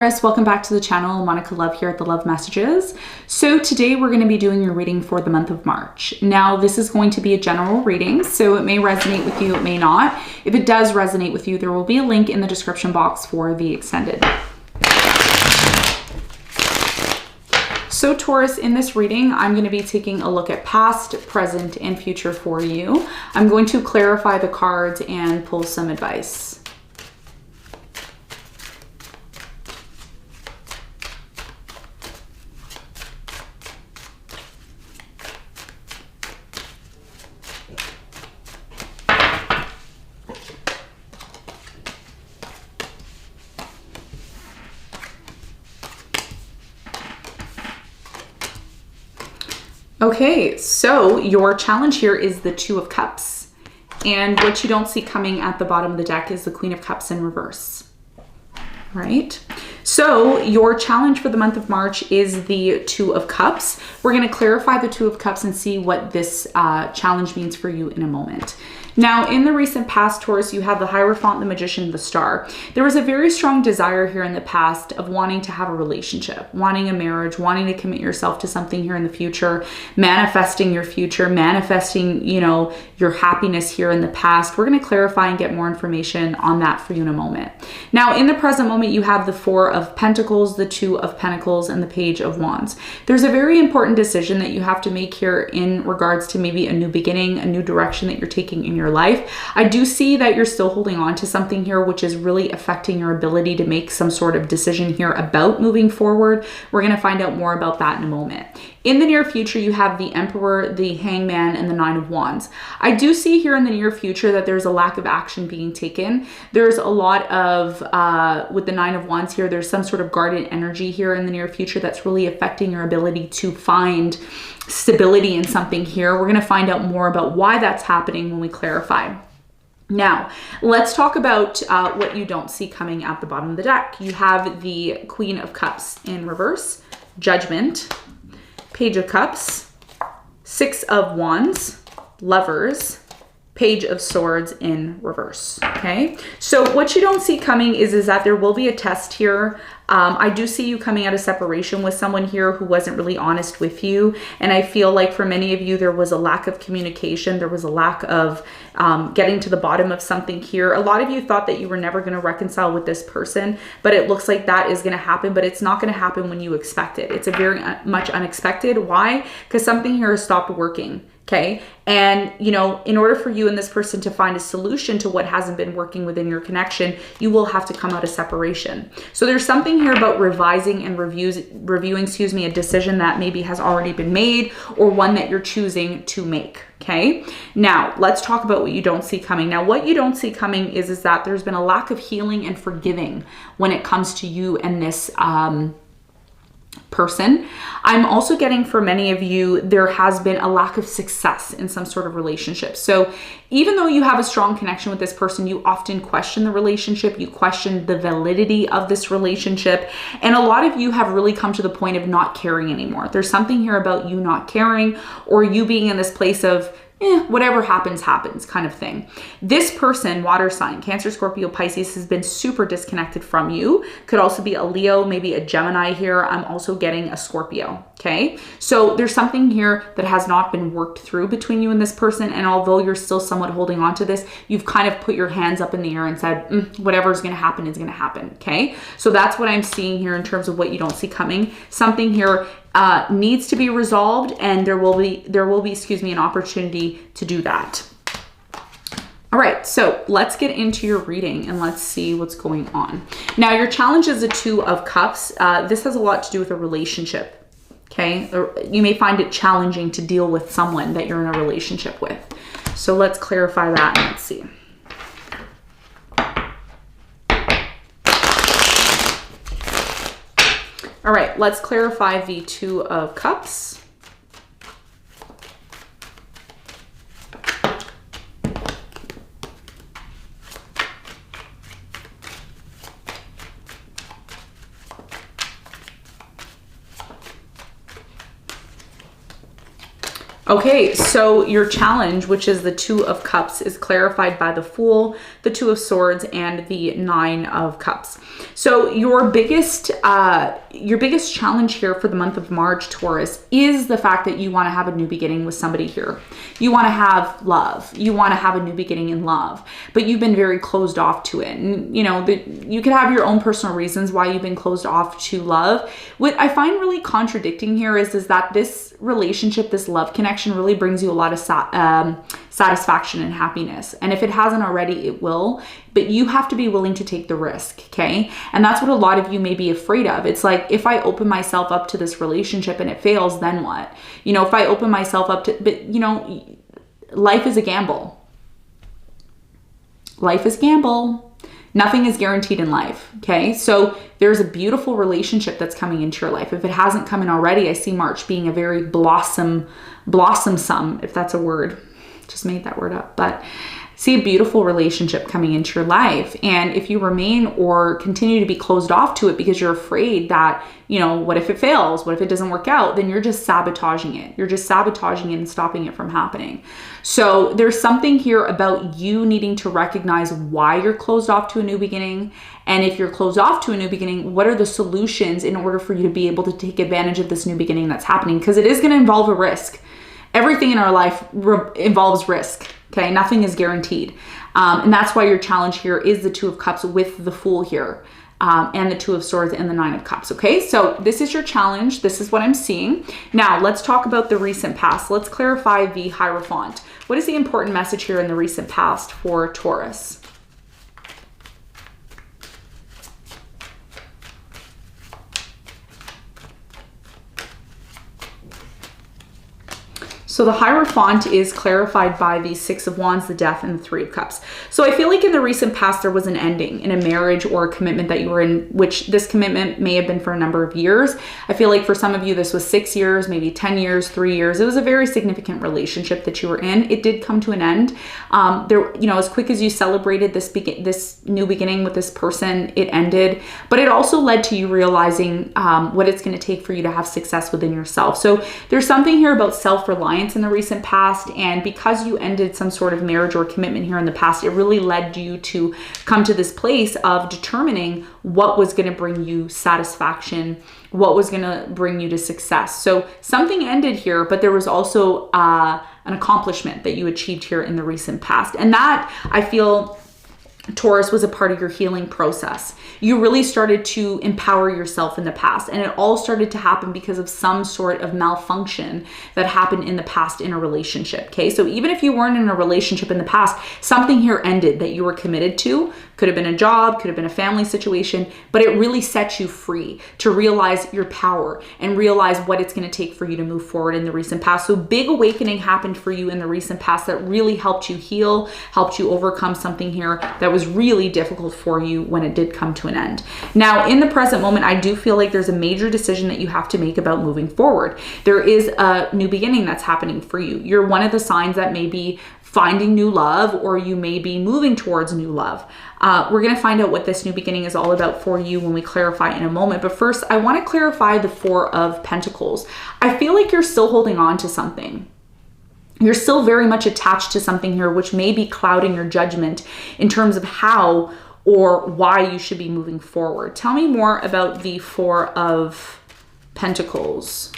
Taurus, welcome back to the channel. Monica Love here at the Love Messages. So today we're going to be doing your reading for the month of March. Now this is going to be a general reading, so it may resonate with you, it may not. If it does resonate with you, there will be a link in the description box for the extended. So Taurus, in this reading, I'm going to be taking a look at past, present, and future for you. I'm going to clarify the cards and pull some advice. Okay, so your challenge here is the Two of Cups. And what you don't see coming at the bottom of the deck is the Queen of Cups in reverse. Right? So your challenge for the month of March is the Two of Cups. We're going to clarify the Two of Cups and see what this challenge means for you in a moment. Now, in the recent past, Taurus, you have the Hierophant, the Magician, the Star. There was a very strong desire here in the past of wanting to have a relationship, wanting a marriage, wanting to commit yourself to something here in the future, manifesting your future, manifesting, your happiness here in the past. We're going to clarify and get more information on that for you in a moment. Now, in the present moment, you have the Four of Pentacles, the Two of Pentacles, and the Page of Wands. There's a very important decision that you have to make here in regards to maybe a new beginning, a new direction that you're taking in your life. I do see that you're still holding on to something here, which is really affecting your ability to make some sort of decision here about moving forward. We're going to find out more about that in a moment. In the near future, you have the Emperor, the Hangman, and the Nine of Wands. I do see here in the near future that there's a lack of action being taken. There's a lot of, with the Nine of Wands here, there's some sort of guarded energy here in the near future that's really affecting your ability to find stability in something here. We're going to find out more about why that's happening when we clarify. Now, let's talk about what you don't see coming at the bottom of the deck. You have the Queen of Cups in reverse, Judgment, Page of Cups, Six of Wands, Lovers, Page of Swords in reverse. Okay, so what you don't see coming is that there will be a test here. I do see you coming out of separation with someone here who wasn't really honest with you. And I feel like for many of you, there was a lack of communication. There was a lack of getting to the bottom of something here. A lot of you thought that you were never going to reconcile with this person, but it looks like that is going to happen, but it's not going to happen when you expect it. It's a very much unexpected. Why? Because something here has stopped working. Okay. And, in order for you and this person to find a solution to what hasn't been working within your connection, you will have to come out of separation. So there's something here about revising and reviewing, a decision that maybe has already been made or one that you're choosing to make. Okay. Now let's talk about what you don't see coming. Now, what you don't see coming is that there's been a lack of healing and forgiving when it comes to you and this, person. I'm also getting for many of you, there has been a lack of success in some sort of relationship. So even though you have a strong connection with this person, you often question the relationship, you question the validity of this relationship. And a lot of you have really come to the point of not caring anymore. There's something here about you not caring or you being in this place of whatever happens, happens kind of thing. This person, water sign, Cancer, Scorpio, Pisces, has been super disconnected from you. Could also be a Leo, maybe a Gemini here. I'm also getting a Scorpio. Okay. So there's something here that has not been worked through between you and this person. And although you're still somewhat holding on to this, you've kind of put your hands up in the air and said, whatever's going to happen is going to happen. Okay. So that's what I'm seeing here in terms of what you don't see coming. Something here needs to be resolved, and there will be, an opportunity to do that. All right, so let's get into your reading and let's see what's going on. Now, your challenge is the Two of Cups. This has a lot to do with a relationship. Okay, you may find it challenging to deal with someone that you're in a relationship with. So let's clarify that and let's see. All right, let's clarify the Two of Cups. Okay, so your challenge, which is the Two of Cups, is clarified by the Fool, the Two of Swords, and the Nine of Cups. So your biggest challenge here for the month of March, Taurus, is the fact that you want to have a new beginning with somebody here. You want to have love. You want to have a new beginning in love, but you've been very closed off to it. And you know, you could have your own personal reasons why you've been closed off to love. What I find really contradicting here is that this relationship, this love connection, really brings you a lot of satisfaction and happiness. And if it hasn't already, it will, but you have to be willing to take the risk. Okay. And that's what a lot of you may be afraid of. It's like, if I open myself up to this relationship and it fails, then what? You know, if I open myself up to, but you know, life is a gamble. Life is gamble. Nothing is guaranteed in life. Okay. So there's a beautiful relationship that's coming into your life. If it hasn't come in already, I see March being a very blossomsome, if that's a word. Just made that word up, but see a beautiful relationship coming into your life. And if you remain or continue to be closed off to it because you're afraid that, you know, what if it fails? What if it doesn't work out? Then you're just sabotaging it. You're just sabotaging it and stopping it from happening. So there's something here about you needing to recognize why you're closed off to a new beginning. And if you're closed off to a new beginning, what are the solutions in order for you to be able to take advantage of this new beginning that's happening? Because it is going to involve a risk. Everything in our life involves risk. Okay, nothing is guaranteed. And that's why your challenge here is the Two of Cups with the Fool here, and the Two of Swords and the Nine of Cups. Okay, so this is your challenge. This is what I'm seeing. Now, let's talk about the recent past. Let's clarify the Hierophant. What is the important message here in the recent past for Taurus? So the Hierophant is clarified by the Six of Wands, the Death, and the Three of Cups. So I feel like in the recent past, there was an ending in a marriage or a commitment that you were in, which this commitment may have been for a number of years. I feel like for some of you, this was 6 years, maybe 10 years, 3 years. It was a very significant relationship that you were in. It did come to an end. You know, as quick as you celebrated this new beginning with this person, it ended. But it also led to you realizing what it's going to take for you to have success within yourself. So there's something here about self-reliance in the recent past, and because you ended some sort of marriage or commitment here in the past, it really led you to come to this place of determining what was going to bring you satisfaction, what was going to bring you to success. So something ended here, but there was also an accomplishment that you achieved here in the recent past, and that, I feel, Taurus, was a part of your healing process. You really started to empower yourself in the past, and it all started to happen because of some sort of malfunction that happened in the past in a relationship. Okay, so even if you weren't in a relationship in the past, something here ended that you were committed to. Could have been a job, could have been a family situation, but it really set you free to realize your power and realize what it's going to take for you to move forward in the recent past. So big awakening happened for you in the recent past that really helped you heal, helped you overcome something here that was really difficult for you when it did come to an end. Now, in the present moment, I do feel like there's a major decision that you have to make about moving forward. There is a new beginning that's happening for you. You're one of the signs that may be finding new love, or you may be moving towards new love. We're going to find out what this new beginning is all about for you when we clarify in a moment. But first, I want to clarify the Four of Pentacles. I feel like you're still holding on to something. You're still very much attached to something here, which may be clouding your judgment in terms of how or why you should be moving forward. Tell me more about the Four of Pentacles.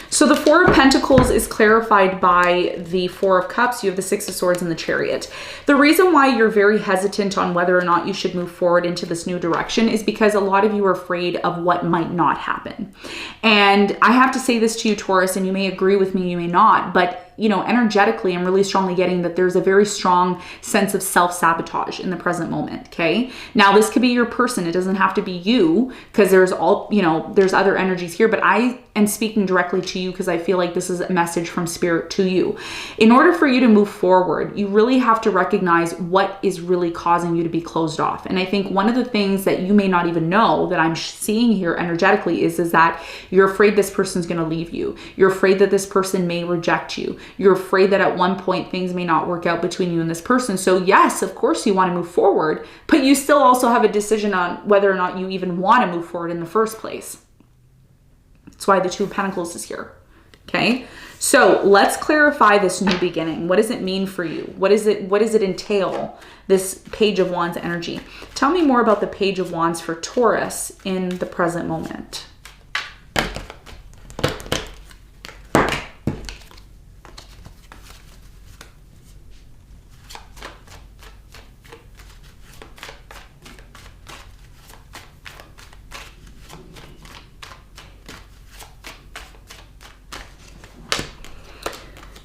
So the Four of Pentacles is clarified by the Four of Cups. You have the Six of Swords and the Chariot. The reason why you're very hesitant on whether or not you should move forward into this new direction is because a lot of you are afraid of what might not happen. And I have to say this to you, Taurus, and you may agree with me, you may not, but you know, energetically, I'm really strongly getting that there's a very strong sense of self-sabotage in the present moment, okay? Now, this could be your person. It doesn't have to be you, because there's all, you know, there's other energies here, but I am speaking directly to you because I feel like this is a message from Spirit to you. In order for you to move forward, you really have to recognize what is really causing you to be closed off. And I think one of the things that you may not even know that I'm seeing here energetically is that you're afraid this person's going to leave you. You're afraid that this person may reject you. You're afraid that at one point things may not work out between you and this person. So yes, of course you want to move forward, but you still also have a decision on whether or not you even want to move forward in the first place. That's why the Two of Pentacles is here. Okay. So let's clarify this new beginning. What does it mean for you? What does it entail? This Page of Wands energy. Tell me more about the Page of Wands for Taurus in the present moment.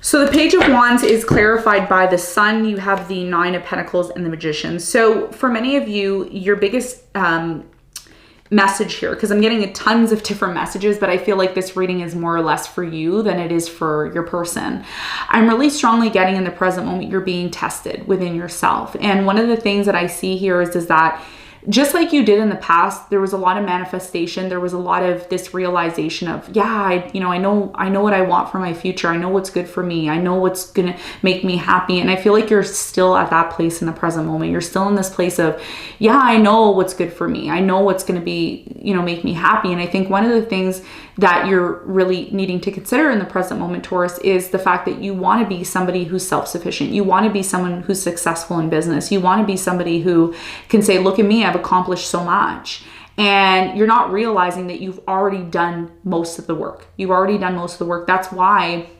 So the Page of Wands is clarified by the Sun. You have the Nine of Pentacles and the Magician. So for many of you, your biggest message here, because I'm getting tons of different messages, but I feel like this reading is more or less for you than it is for your person. I'm really strongly getting in the present moment, you're being tested within yourself. And one of the things that I see here is that just like you did in the past, there was a lot of manifestation. There was a lot of this realization of, yeah, I know what I want for my future. I know what's good for me. I know what's going to make me happy. And I feel like you're still at that place in the present moment. You're still in this place of, yeah, I know what's good for me. I know what's going to be, make me happy. And I think one of the things that you're really needing to consider in the present moment, Taurus, is the fact that you want to be somebody who's self-sufficient. You want to be someone who's successful in business. You want to be somebody who can say, look at me, I've accomplished so much. And you're not realizing that you've already done most of the work. You've already done most of the work. That's why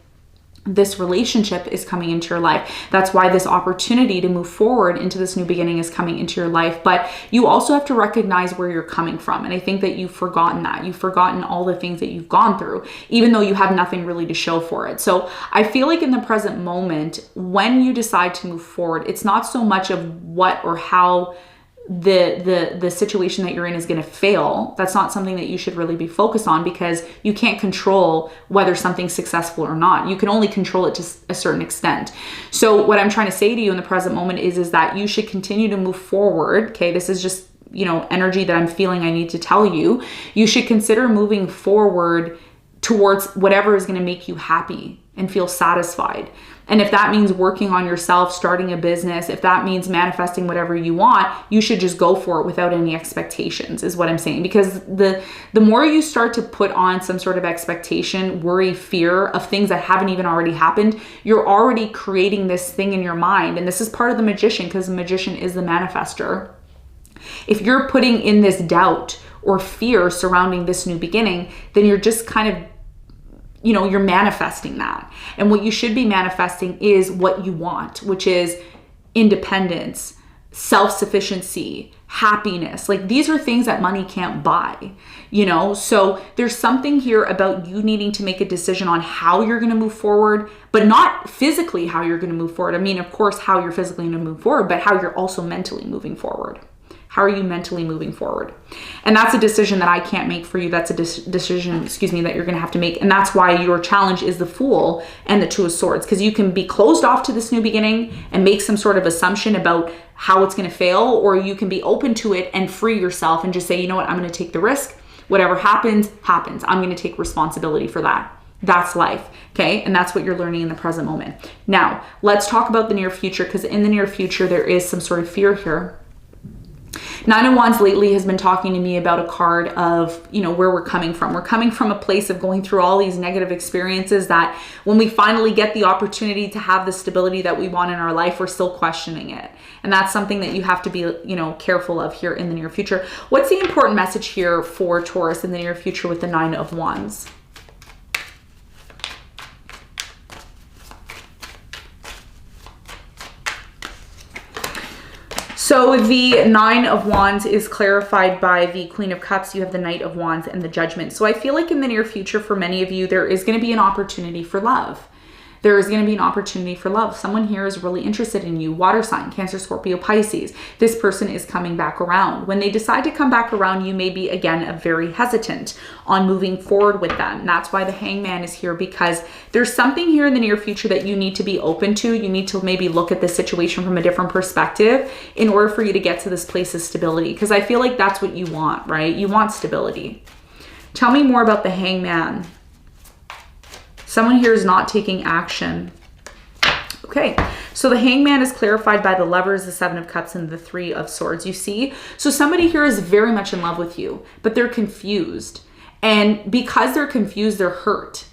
this relationship is coming into your life. That's why this opportunity to move forward into this new beginning is coming into your life. But you also have to recognize where you're coming from. And I think that you've forgotten that. You've forgotten all the things that you've gone through, even though you have nothing really to show for it. So I feel like in the present moment, when you decide to move forward, it's not so much of what or how the situation that you're in is going to fail. That's not something that you should really be focused on, because you can't control whether something's successful or not. You can only control it to a certain extent. So what I'm trying to say to you in the present moment is that you should continue to move forward. Okay, this is just energy that I'm feeling I need to tell you. You should consider moving forward towards whatever is going to make you happy and feel satisfied. And if that means working on yourself, starting a business, if that means manifesting whatever you want, you should just go for it without any expectations, is what I'm saying. Because the more you start to put on some sort of expectation, worry, fear of things that haven't even already happened, you're already creating this thing in your mind. And this is part of the Magician, because the Magician is the manifester. If you're putting in this doubt or fear surrounding this new beginning, then you're just kind of you're manifesting that. And what you should be manifesting is what you want, which is independence, self-sufficiency, happiness. Like, these are things that money can't buy, So there's something here about you needing to make a decision on how you're going to move forward, but not physically how you're going to move forward. I mean, of course, how you're physically going to move forward, but how you're also mentally moving forward. How are you mentally moving forward? And that's a decision that I can't make for you. That's a decision, that you're going to have to make. And that's why your challenge is the Fool and the Two of Swords, because you can be closed off to this new beginning and make some sort of assumption about how it's going to fail, or you can be open to it and free yourself and just say, you know what, I'm going to take the risk. Whatever happens, happens. I'm going to take responsibility for that. That's life. Okay. And that's what you're learning in the present moment. Now, let's talk about the near future, because in the near future, there is some sort of fear here. Nine of Wands lately has been talking to me about a card of, where we're coming from. We're coming from a place of going through all these negative experiences that when we finally get the opportunity to have the stability that we want in our life, we're still questioning it. And that's something that you have to be, careful of here in the near future. What's the important message here for Taurus in the near future with the Nine of Wands? So the Nine of Wands is clarified by the Queen of Cups. You have the Knight of Wands and the Judgment. So I feel like in the near future, for many of you, there is going to be an opportunity for love. There is going to be an opportunity for love. Someone here is really interested in you. Water sign, Cancer, Scorpio, Pisces. This person is coming back around. When they decide to come back around, you may be, again, very hesitant on moving forward with them. And that's why the Hangman is here, because there's something here in the near future that you need to be open to. You need to maybe look at the situation from a different perspective in order for you to get to this place of stability. Because I feel like that's what you want, right? You want stability. Tell me more about the Hangman. Someone here is not taking action. Okay, so the Hangman is clarified by the Lovers, the Seven of Cups, and the Three of Swords, you see? So somebody here is very much in love with you, but they're confused. And because they're confused, they're hurt.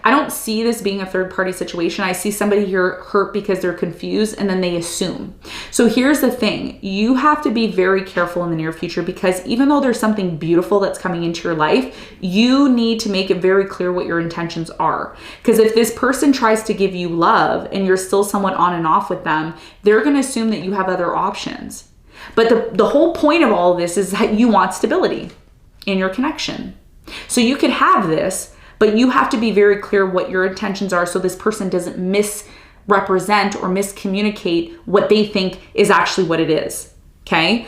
I don't see this being a third-party situation. I see somebody here hurt because they're confused and then they assume. So here's the thing. You have to be very careful in the near future, because even though there's something beautiful that's coming into your life, you need to make it very clear what your intentions are. Because if this person tries to give you love and you're still somewhat on and off with them, they're going to assume that you have other options. But the whole point of all of this is that you want stability in your connection. So you could have this, but you have to be very clear what your intentions are so this person doesn't misrepresent or miscommunicate what they think is actually what it is, okay?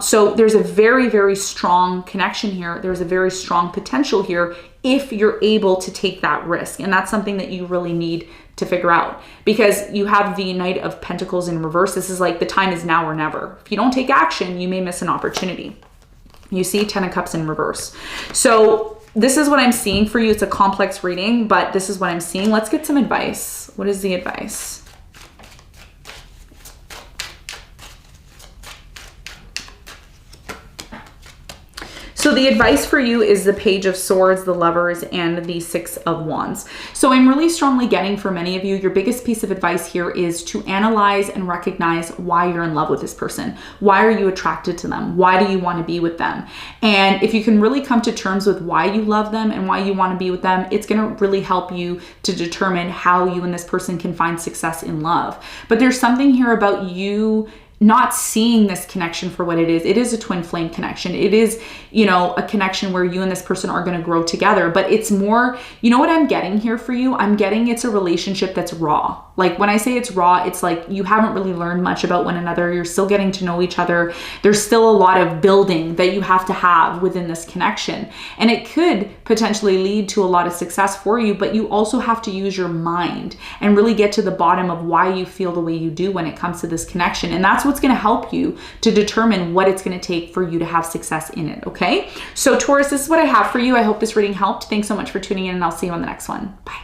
So there's a very, very strong connection here. There's a very strong potential here if you're able to take that risk. And that's something that you really need to figure out, because you have the Knight of Pentacles in reverse. This is like the time is now or never. If you don't take action, you may miss an opportunity. You see 10 of Cups in reverse. So this is what I'm seeing for you. It's a complex reading, but this is what I'm seeing. Let's get some advice. What is the advice? So the advice for you is the Page of Swords, the Lovers, and the Six of Wands. So I'm really strongly getting for many of you, your biggest piece of advice here is to analyze and recognize why you're in love with this person. Why are you attracted to them? Why do you want to be with them? And if you can really come to terms with why you love them and why you want to be with them, it's going to really help you to determine how you and this person can find success in love. But there's something here about you not seeing this connection for what it is. It is a twin flame connection. It is, you know, a connection where you and this person are going to grow together, but it's more, you know what I'm getting here for you? I'm getting it's a relationship that's raw. Like when I say it's raw, it's like you haven't really learned much about one another. You're still getting to know each other. There's still a lot of building that you have to have within this connection. And it could potentially lead to a lot of success for you, but you also have to use your mind and really get to the bottom of why you feel the way you do when it comes to this connection. And that's what's going to help you to determine what it's going to take for you to have success in it. Okay. So Taurus, this is what I have for you. I hope this reading helped. Thanks so much for tuning in, and I'll see you on the next one. Bye.